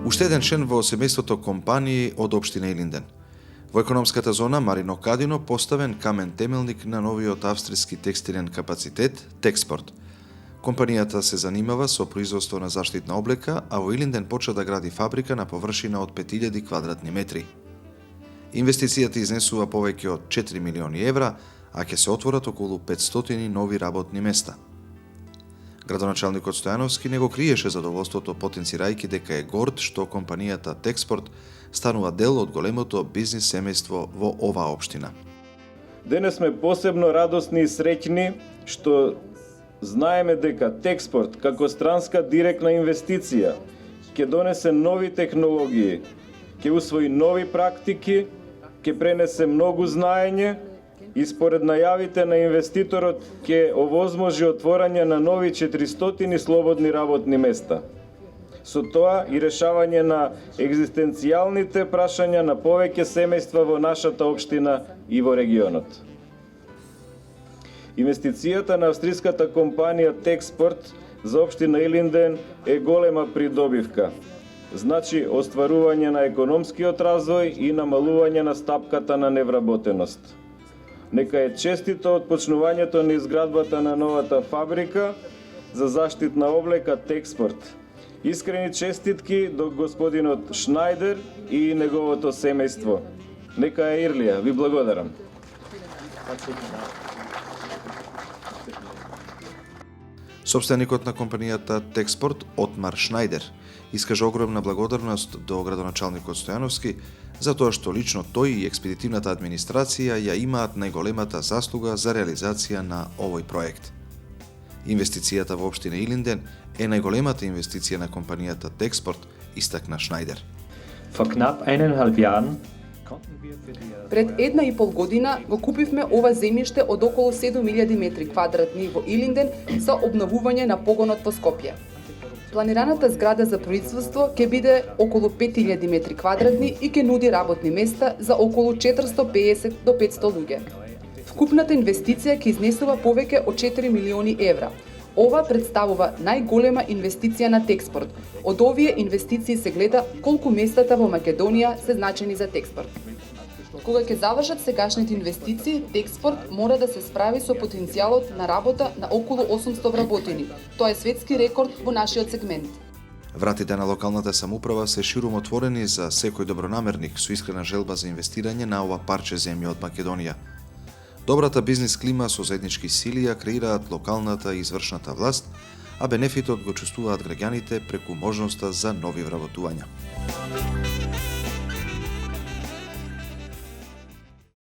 Уште еден член во семејството компании од општина Илинден. Во економската зона Марино Кадино поставен камен темелник на новиот австријски текстилен капацитет Текспорт. Компанијата се занимава со производство на заштитна облека, а во Илинден почна да гради фабрика на површина од 5000 квадратни метри. Инвестицијата изнесува повеќе од 4 милиони евра, а ќе се отворат околу 500 нови работни места. Градоначалникот Стојановски не го криеше задоволството, потенцирајќи дека е горд што компанијата Текспорт станува дел од големото бизнис семејство во оваа општина. Денес сме посебно радосни и среќни што знаеме дека Текспорт како странска директна инвестиција ќе донесе нови технологии, ќе усвои нови практики, ќе пренесе многу знаење и според најавите на инвеститорот ќе овозможи отворање на нови 400 слободни работни места. Со тоа и решавање на екзистенцијалните прашања на повеќе семејства во нашата општина и во регионот. Инвестицијата на австриската компанија Текспорт за општина Илинден е голема придобивка. Значи остварување на економскиот развој и намалување на стапката на невработеност. Нека е честито отпочнувањето на изградбата на новата фабрика за заштитна облека Текспорт. Искрени честитки до господинот Шнајдер и неговото семејство. Нека е Ирлија, ви благодарам. Собственикот на компанијата Текспорт Отмар Шнајдер искажа огромна благодарност до градоначалникот Стојановски за тоа што лично тој и експедитивната администрација ја имаат најголемата заслуга за реализација на овој проект. Инвестицијата во општина Илинден е најголемата инвестиција на компанијата Текспорт, истакна Шнајдер. Пред 1,5 година го купивме ова земјиште од околу 7000 метри квадратни во Илинден за обновување на погонот во Скопје. Планираната зграда за производство ќе биде околу 5000 метри квадратни и ќе нуди работни места за околу 450 до 500 луѓе. Вкупната инвестиција ќе изнесува повеќе од 4 милиони евра. Ова представува најголема инвестиција на Текспорт. Од овие инвестиции се гледа колку местата во Македонија се значени за Текспорт. Кога ќе завршат сегашните инвестиции, Текспорт мора да се справи со потенцијалот на работа на околу 800 вработени. Тоа е светски рекорд во нашиот сегмент. Вратите на локалната самоуправа се ширум отворени за секој добронамерник со искрена желба за инвестирање на ова парче земја од Македонија. Добрата бизнис клима со заеднички сили ја креираат локалната и извршната власт, а бенефитот го чувствуваат граѓаните преку можноста за нови вработувања.